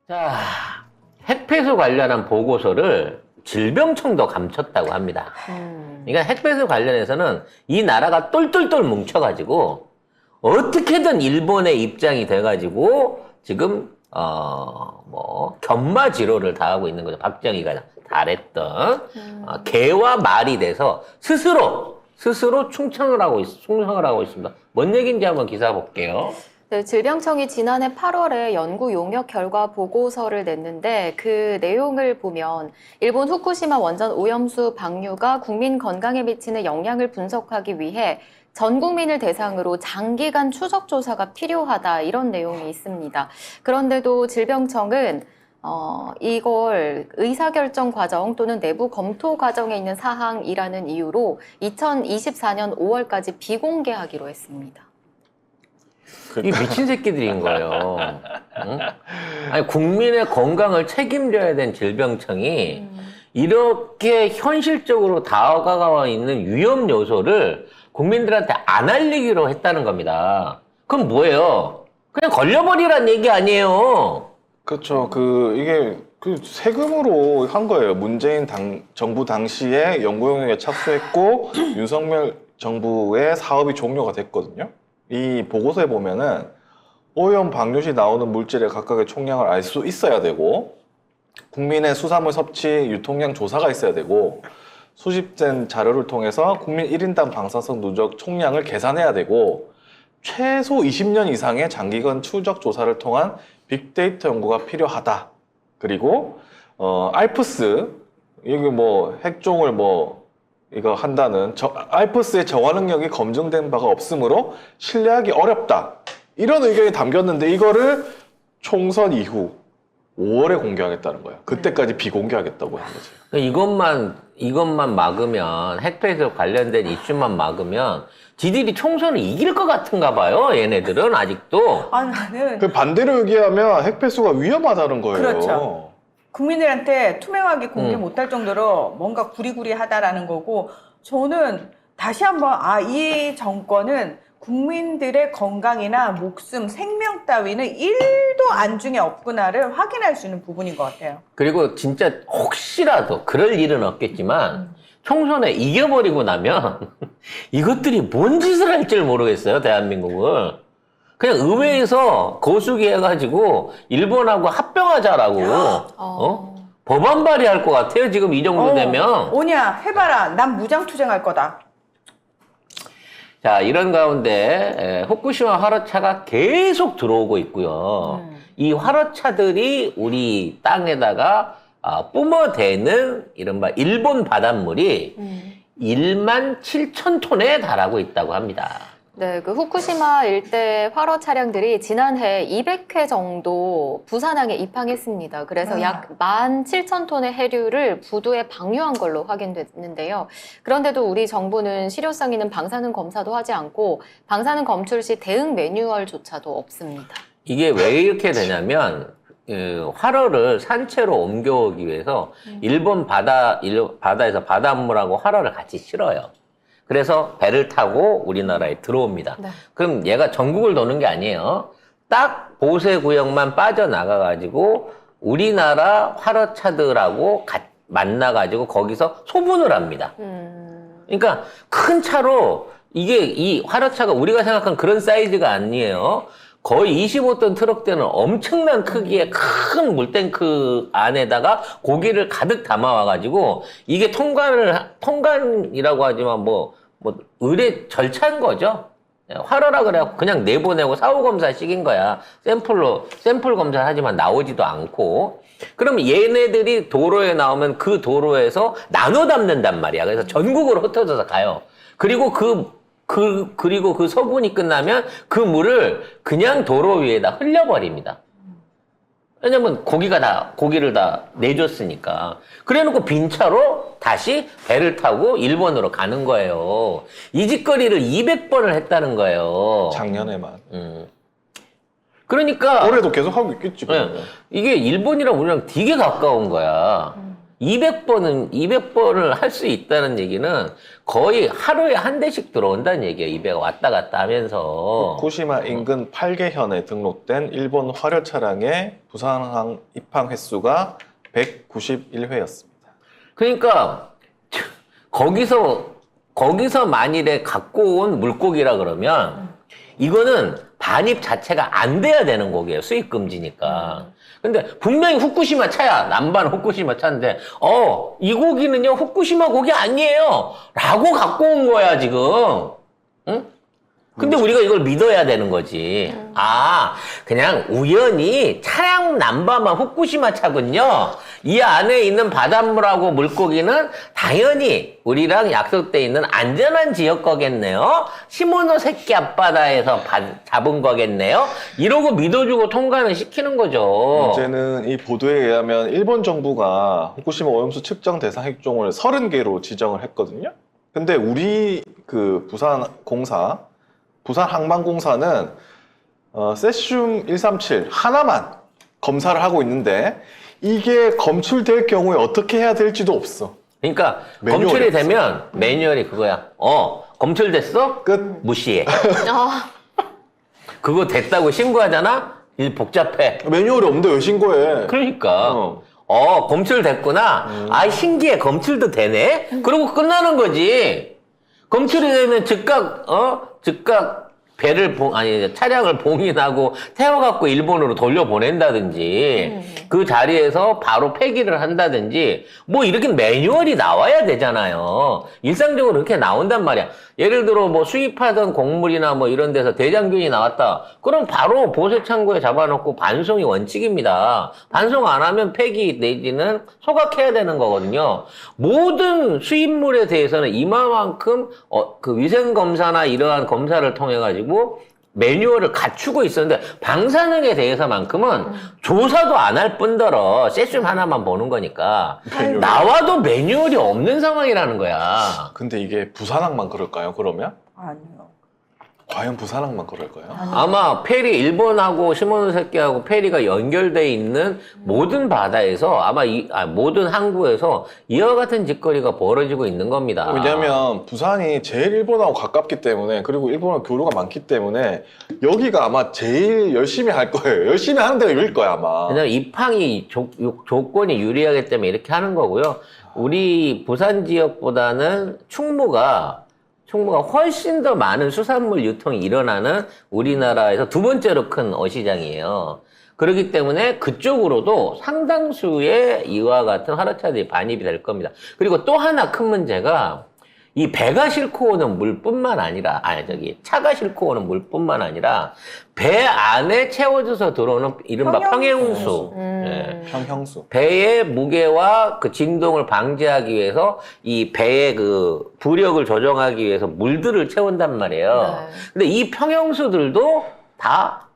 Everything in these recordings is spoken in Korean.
자, 핵폐수 관련한 보고서를 질병청도 감췄다고 합니다. 그러니까 핵폐수 관련해서는 이 나라가 똘똘똘 뭉쳐가지고 어떻게든 일본의 입장이 돼가지고 지금 견마지로를 당하고 있는 거죠. 박정희가 잘했던 개와 말이 돼서 스스로 충성을 하고 있습니다. 뭔 얘기인지 한번 기사 볼게요. 네, 질병청이 지난해 8월에 연구 용역 결과 보고서를 냈는데 그 내용을 보면 일본 후쿠시마 원전 오염수 방류가 국민 건강에 미치는 영향을 분석하기 위해 전 국민을 대상으로 장기간 추적 조사가 필요하다 이런 내용이 있습니다. 그런데도 질병청은 이걸 의사결정 과정 또는 내부 검토 과정에 있는 사항이라는 이유로 2024년 5월까지 비공개하기로 했습니다. 이 미친 새끼들인 거예요. 응? 아니, 국민의 건강을 책임져야 된 질병청이 이렇게 현실적으로 다가와 있는 위험 요소를 국민들한테 안 알리기로 했다는 겁니다. 그럼 뭐예요? 그냥 걸려버리란 얘기 아니에요. 그렇죠. 이게 세금으로 한 거예요. 문재인 정부 당시에 연구 용역에 착수했고 윤석열 정부의 사업이 종료가 됐거든요. 이 보고서에 보면은 오염 방류 시 나오는 물질의 각각의 총량을 알 수 있어야 되고 국민의 수산물 섭취 유통량 조사가 있어야 되고 수집된 자료를 통해서 국민 1인당 방사성 누적 총량을 계산해야 되고 최소 20년 이상의 장기간 추적 조사를 통한 빅데이터 연구가 필요하다. 그리고 알프스 여기 핵종을 이거 한다는 알프스의 저하 능력이 검증된 바가 없으므로 신뢰하기 어렵다. 이런 의견이 담겼는데 이거를 총선 이후 5월에 공개하겠다는 거예요. 그때까지 비공개하겠다고 한 거죠. 이것만 막으면, 핵폐수 관련된 이슈만 막으면 지들이 총선을 이길 것 같은가 봐요. 얘네들은 아직도. 나는 반대로 얘기하면 핵폐수가 위험하다는 거예요. 그렇죠. 국민들한테 투명하게 공개 못할 정도로 뭔가 구리구리하다라는 거고, 저는 다시 한번 이 정권은 국민들의 건강이나 목숨, 생명 따위는 1도 안중에 없구나를 확인할 수 있는 부분인 것 같아요. 그리고 진짜 혹시라도 그럴 일은 없겠지만 총선에 이겨버리고 나면 이것들이 뭔 짓을 할 줄 모르겠어요. 대한민국을. 그냥 의회에서 거수기 해가지고 일본하고 합병하자라고 법안 발의할 것 같아요. 지금 이 정도 되면. 오냐 해봐라. 난 무장투쟁할 거다. 자, 이런 가운데 후쿠시마 화로차가 계속 들어오고 있고요. 이 화로차들이 우리 땅에다가 뿜어대는 이른바 일본 바닷물이 1만 7천 톤에 달하고 있다고 합니다. 네, 그 후쿠시마 일대 화로 차량들이 지난해 200회 정도 부산항에 입항했습니다. 그래서 약 17,000톤의 해류를 부두에 방류한 걸로 확인됐는데요. 그런데도 우리 정부는 실효성 있는 방사능 검사도 하지 않고 방사능 검출 시 대응 매뉴얼조차도 없습니다. 이게 왜 이렇게 되냐면 화로를 산채로 옮겨오기 위해서 일본 바다에서 바닷물하고 화로를 같이 실어요. 그래서 배를 타고 우리나라에 들어옵니다. 네. 그럼 얘가 전국을 도는 게 아니에요. 딱 보세구역만 빠져나가가지고 우리나라 화로차들하고 만나가지고 거기서 소분을 합니다. 그러니까 큰 차로 이 화로차가 우리가 생각한 그런 사이즈가 아니에요. 거의 25톤 트럭대는 엄청난 크기의 큰 물탱크 안에다가 고기를 가득 담아와가지고 이게 통관이라고 하지만 의뢰 절차인 거죠. 화로라 그래갖고 그냥 내보내고 사후검사 시킨 거야. 샘플 검사를 하지만 나오지도 않고. 그러면 얘네들이 도로에 나오면 그 도로에서 나눠 담는단 말이야. 그래서 전국으로 흩어져서 가요. 그리고 그리고 그 소분이 끝나면 그 물을 그냥 도로 위에다 흘려버립니다. 왜냐면 고기를 다 내줬으니까. 그래 놓고 빈 차로 다시 배를 타고 일본으로 가는 거예요. 이 짓거리를 200번을 했다는 거예요. 작년에만. 그러니까. 올해도 계속 하고 있겠지. 네, 이게 일본이랑 우리랑 되게 가까운 거야. 200번을 할 수 있다는 얘기는 거의 하루에 한 대씩 들어온다는 얘기예요. 200 왔다 갔다 하면서. 후쿠시마 인근 8개현에 등록된 일본 화력 차량의 부산항 입항 횟수가 191회였습니다. 그러니까 거기서 만일에 갖고 온 물고기라 그러면 이거는 반입 자체가 안 돼야 되는 고기예요. 수입 금지니까. 근데 분명히 후쿠시마 차야. 남반 후쿠시마 차인데 이 고기는요 후쿠시마 고기 아니에요 라고 갖고 온 거야 지금. 응? 근데 우리가 이걸 믿어야 되는 거지. 그냥 우연히 차량 남바만 후쿠시마 차군요. 이 안에 있는 바닷물하고 물고기는 당연히 우리랑 약속돼 있는 안전한 지역 거겠네요. 시모노세키 앞바다에서 잡은 거겠네요. 이러고 믿어주고 통과는 시키는 거죠. 문제는 이 보도에 의하면 일본 정부가 후쿠시마 오염수 측정 대상 핵종을 30개로 지정을 했거든요. 근데 우리 그 부산 항만공사는 세슘 137 하나만 검사를 하고 있는데 이게 검출될 경우에 어떻게 해야 될지도 없어. 그러니까 매뉴얼이 검출이 없어. 되면 매뉴얼이 그거야. 검출됐어? 끝. 무시해. 아, 그거 됐다고 신고하잖아? 일 복잡해. 매뉴얼이 없는데 왜 신고해? 그러니까. 검출됐구나. 신기해. 검출도 되네? 그러고 끝나는 거지. 검출이 되면 즉각 차량을 봉인하고 태워갖고 일본으로 돌려보낸다든지, 그 자리에서 바로 폐기를 한다든지, 뭐 이렇게 매뉴얼이 나와야 되잖아요. 일상적으로 이렇게 나온단 말이야. 예를 들어 뭐 수입하던 곡물이나 뭐 이런 데서 대장균이 나왔다. 그럼 바로 보세창고에 잡아놓고 반송이 원칙입니다. 반송 안 하면 폐기 내지는 소각해야 되는 거거든요. 모든 수입물에 대해서는 이만큼 그 위생검사나 이러한 검사를 통해 가지고 매뉴얼을 갖추고 있었는데 방사능에 대해서만큼은 조사도 안 할 뿐더러 세슘 하나만 보는 거니까 나와도 매뉴얼이 없는 상황이라는 거야. 근데 이게 부산항만 그럴까요, 그러면? 아니요. 과연 부산항만 그럴까요? 아마 페리 일본하고 시모노세키하고 페리가 연결돼 있는 모든 바다에서 아마 모든 항구에서 이와 같은 짓거리가 벌어지고 있는 겁니다. 왜냐면 부산이 제일 일본하고 가깝기 때문에, 그리고 일본하고 교류가 많기 때문에 여기가 아마 제일 열심히 할 거예요. 열심히 하는 데가 여길 거야 아마. 왜냐면 입항이 조건이 유리하기 때문에 이렇게 하는 거고요. 우리 부산 지역보다는 충무가 훨씬 더 많은 수산물 유통이 일어나는 우리나라에서 두 번째로 큰 어시장이에요. 그렇기 때문에 그쪽으로도 상당수의 이와 같은 화로차들이 반입이 될 겁니다. 그리고 또 하나 큰 문제가 이 배가 싣고 오는 물뿐만 아니라, 차가 싣고 오는 물뿐만 아니라 배 안에 채워져서 들어오는 이른바 평형수. 평형수. 배의 무게와 그 진동을 방지하기 위해서 이 배의 그 부력을 조정하기 위해서 물들을 채운단 말이에요. 네. 근데 이 평형수들도 다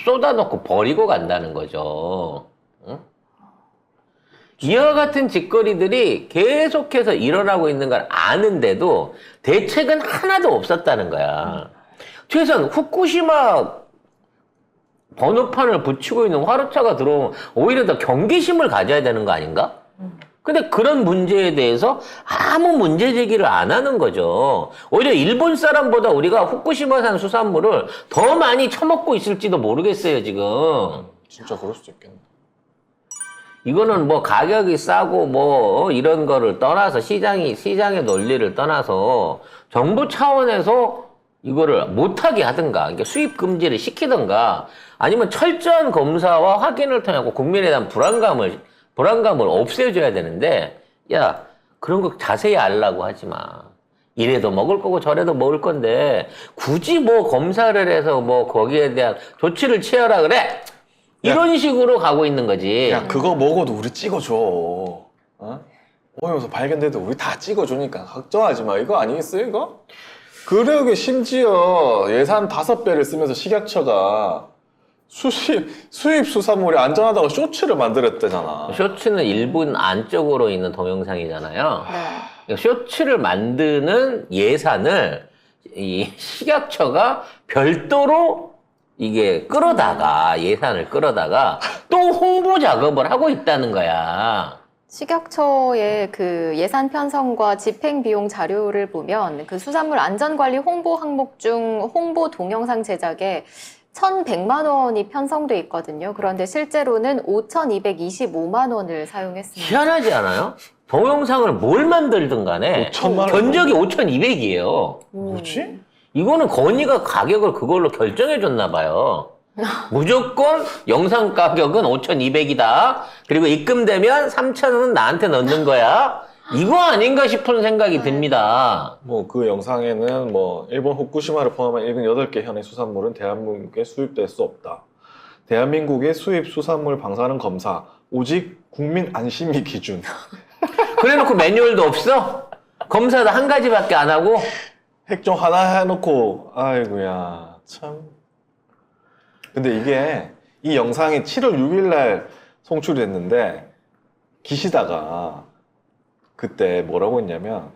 쏟아놓고 버리고 간다는 거죠. 응? 이와 같은 짓거리들이 계속해서 일어나고 있는 걸 아는데도 대책은 하나도 없었다는 거야. 최소한 후쿠시마 번호판을 붙이고 있는 화로차가 들어오면 오히려 더 경계심을 가져야 되는 거 아닌가? 근데 그런 문제에 대해서 아무 문제 제기를 안 하는 거죠. 오히려 일본 사람보다 우리가 후쿠시마산 수산물을 더 많이 처먹고 있을지도 모르겠어요, 지금. 진짜 그럴 수도 있겠네. 이거는 뭐 가격이 싸고 뭐 이런 거를 떠나서 시장의 논리를 떠나서 정부 차원에서 이거를 못하게 하든가, 그러니까 수입 금지를 시키든가, 아니면 철저한 검사와 확인을 통해 국민에 대한 불안감을 없애줘야 되는데, 야, 그런 거 자세히 알라고 하지 마. 이래도 먹을 거고 저래도 먹을 건데 굳이 뭐 검사를 해서 뭐 거기에 대한 조치를 취하라 그래? 이런 식으로 가고 있는 거지. 야, 그거 먹어도 우리 찍어줘. 오염수 발견돼도 우리 다 찍어주니까 걱정하지 마. 이거 아니겠어요, 이거? 그러게 심지어 예산 5배를 쓰면서 식약처가 수입 수산물이 안전하다고 쇼츠를 만들었대잖아. 쇼츠는 일본 안쪽으로 있는 동영상이잖아요. 네. 쇼츠를 만드는 예산을 이 식약처가 별도로 이게 예산을 끌어다가 또 홍보 작업을 하고 있다는 거야. 식약처의 그 예산 편성과 집행 비용 자료를 보면 그 수산물 안전관리 홍보 항목 중 홍보 동영상 제작에 1,100만 원이 편성돼 있거든요. 그런데 실제로는 5,225만 원을 사용했습니다. 희한하지 않아요? 동영상을 뭘 만들든 간에 5천만 원. 견적이 5,200이에요. 뭐지? 이거는 건의가 가격을 그걸로 결정해 줬나 봐요. 무조건 영상 가격은 5,200이다. 그리고 입금되면 3,000원은 나한테 넣는 거야. 이거 아닌가 싶은 생각이 듭니다. 뭐 그 영상에는 뭐 일본 후쿠시마를 포함한 일본 8개 현의 수산물은 대한민국에 수입될 수 없다. 대한민국의 수입 수산물 방사능 검사 오직 국민 안심이 기준. 그래놓고 매뉴얼도 없어? 검사도 한 가지밖에 안 하고? 핵종 하나 해놓고 아이고야 참. 근데 이게 이 영상이 7월 6일 날 송출됐는데 기시다가 그때 뭐라고 했냐면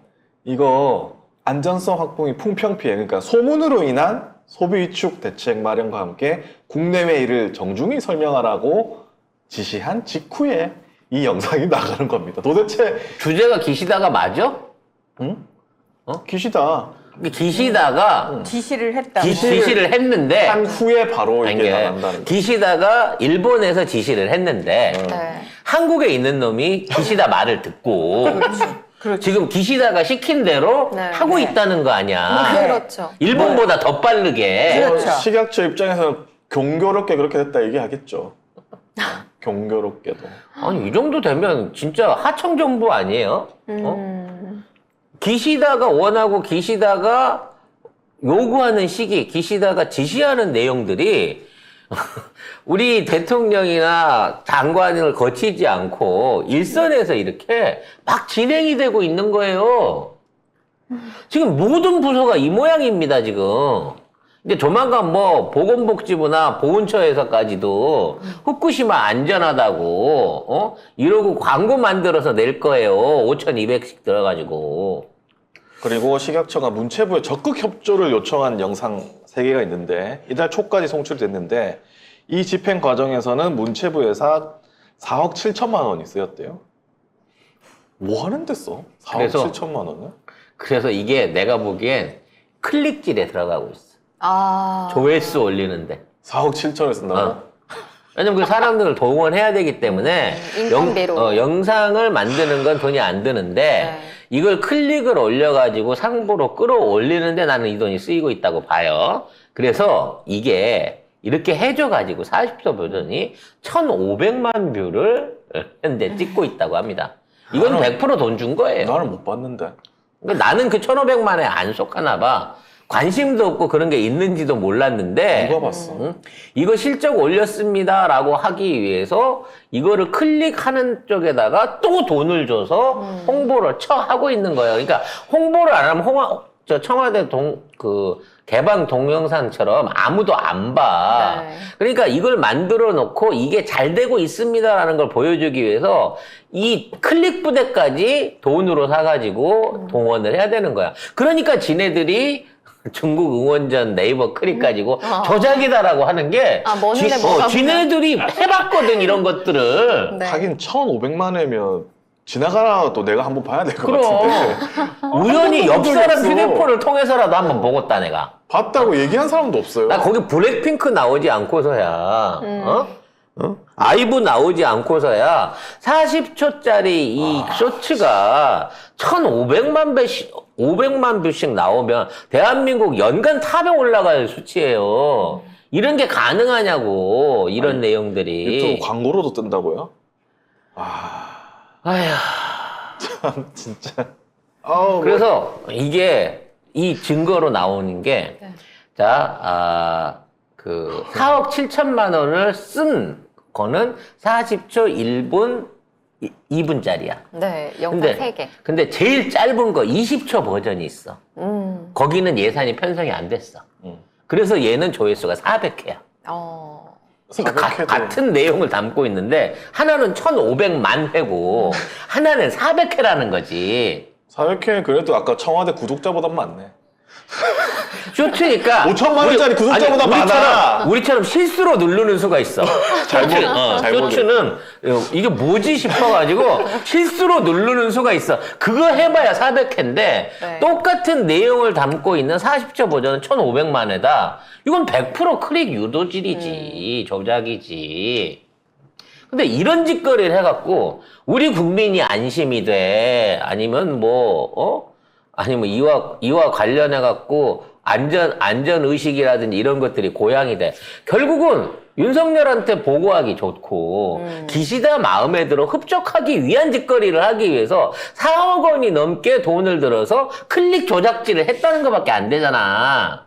이거 안전성 확보의 풍평 피해, 그러니까 소문으로 인한 소비 위축 대책 마련과 함께 국내외 이를 정중히 설명하라고 지시한 직후에 이 영상이 나가는 겁니다. 도대체 주제가 기시다가 맞아? 응? 어? 기시다 기시다가 지시를 했다. 지시를 했는데 한 후에 바로 아니, 이게 이게 나간다는 거. 기시다가 일본에서 지시를 했는데 네. 한국에 있는 놈이 기시다 말을 듣고 그렇죠. 지금 기시다가 시킨 대로 네. 하고 네. 있다는 거 아니야. 네. 그렇죠. 일본보다 더 빠르게. 그렇죠. 식약처 입장에서는 경교롭게 그렇게 됐다 얘기하겠죠. 경교롭게도. 아니 이 정도 되면 진짜 하청 정부 아니에요? 기시다가 원하고 기시다가 요구하는 시기, 기시다가 지시하는 내용들이 우리 대통령이나 장관을 거치지 않고 일선에서 이렇게 막 진행이 되고 있는 거예요. 지금 모든 부서가 이 모양입니다, 지금. 이제 조만간 뭐 보건복지부나 보훈처에서까지도 후쿠시마 안전하다고 이러고 광고 만들어서 낼 거예요. 5,200씩 들어가지고. 그리고 식약처가 문체부에 적극 협조를 요청한 영상 3개가 있는데 이달 초까지 송출됐는데 이 집행 과정에서는 문체부에서 4억 7천만 원이 쓰였대요. 뭐 하는데 써? 4억 그래서- 7천만 원은? 그래서 이게 내가 보기엔 클릭질에 들어가고 있어. 아. 조회수 올리는데. 4억 7천을 쓴다고? 어. 왜냐면 그 사람들을 동원해야 되기 때문에 인건비로. 영상을 만드는 건 돈이 안 드는데 네. 이걸 클릭을 올려가지고 상부로 끌어올리는데 나는 이 돈이 쓰이고 있다고 봐요. 그래서 이게 이렇게 해줘가지고 40초 버전이 1,500만 뷰를 현재 찍고 있다고 합니다. 이건 100% 돈 준 거예요. 나는 못 봤는데. 그러니까 나는 그 1,500만에 안 속하나 봐. 관심도 없고 그런 게 있는지도 몰랐는데 누가 봤어? 응? 이거 실적 올렸습니다라고 하기 위해서 이거를 클릭하는 쪽에다가 또 돈을 줘서 홍보를 하고 있는 거예요. 그러니까 홍보를 안 하면 청와대 개방 동영상처럼 아무도 안 봐. 네. 그러니까 이걸 만들어 놓고 이게 잘 되고 있습니다라는 걸 보여주기 위해서 이 클릭 부대까지 돈으로 사가지고 동원을 해야 되는 거야. 그러니까 지네들이 중국 응원전 네이버 클릭 가지고 조작이다라고 하는 게 뭔데 뭐가 지네들이 해봤거든 이런 것들을. 네. 하긴 1,500만 원이면 지나가라 또 내가 한번 봐야 될 것 그럼. 같은데. 우연히 옆 사람 없어. 휴대폰을 통해서라도 한번 보겠다 내가. 봤다고 얘기한 사람도 없어요. 나 거기 블랙핑크 나오지 않고서야, 아이브 나오지 않고서야 40초짜리 이 쇼츠가 1,500만 배씩, 500만 뷰씩 나오면 대한민국 연간 탑에 올라갈 수치예요. 이런 게 가능하냐고, 이런 내용들이. 유튜브 광고로도 뜬다고요? 아휴. 참 진짜. 아우, 그래서 이게 이 증거로 나오는 게, 네. 자, 4억 7천만 원을 쓴 거는 40초 1분 2분짜리야. 네, 영상 근데, 3개. 근데 제일 짧은 거 20초 버전이 있어. 거기는 예산이 편성이 안 됐어. 그래서 얘는 조회수가 400회야. 그러니까 400회도 같은 내용을 담고 있는데 하나는 1,500만 회고 하나는 400회라는 거지. 400회 그래도 아까 청와대 구독자보단 많네. 쇼츠니까 5천만 원짜리 구독자보다 많아. 우리처럼 실수로 누르는 수가 있어. 잘못. 쇼츠는 이게 뭐지 싶어가지고 실수로 누르는 수가 있어. 그거 해봐야 400회인데 네. 똑같은 내용을 담고 있는 40초 버전은 1,500만 회다. 이건 100% 클릭 유도질이지. 조작이지. 근데 이런 짓거리를 해갖고 우리 국민이 안심이 돼. 아니면 아니면 이와 관련해갖고 안전의식이라든지 이런 것들이 고양이 돼. 결국은 윤석열한테 보고하기 좋고, 기시다 마음에 들어 흡족하기 위한 짓거리를 하기 위해서 4억 원이 넘게 돈을 들어서 클릭 조작질을 했다는 것밖에 안 되잖아.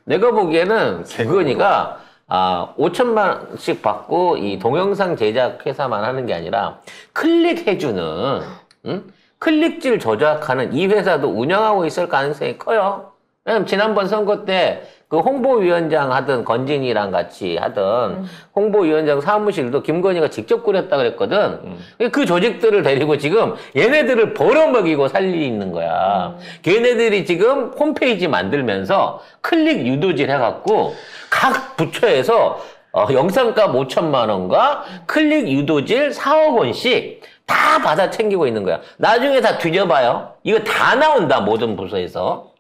내가 보기에는 김건희가 5천만 원씩 받고 이 동영상 제작 회사만 하는 게 아니라 클릭해주는, 클릭질 조작하는 이 회사도 운영하고 있을 가능성이 커요. 왜냐면 지난번 선거 때 그 홍보위원장 하던 건진이랑 같이 하던 홍보위원장 사무실도 김건희가 직접 꾸렸다 그랬거든. 그 조직들을 데리고 지금 얘네들을 벌어먹이고 살리는 거야. 걔네들이 지금 홈페이지 만들면서 클릭 유도질 해갖고 각 부처에서 영상값 5천만 원과 클릭 유도질 4억 원씩 다 받아 챙기고 있는 거야. 나중에 다 뒤져봐요. 이거 다 나온다, 모든 부서에서.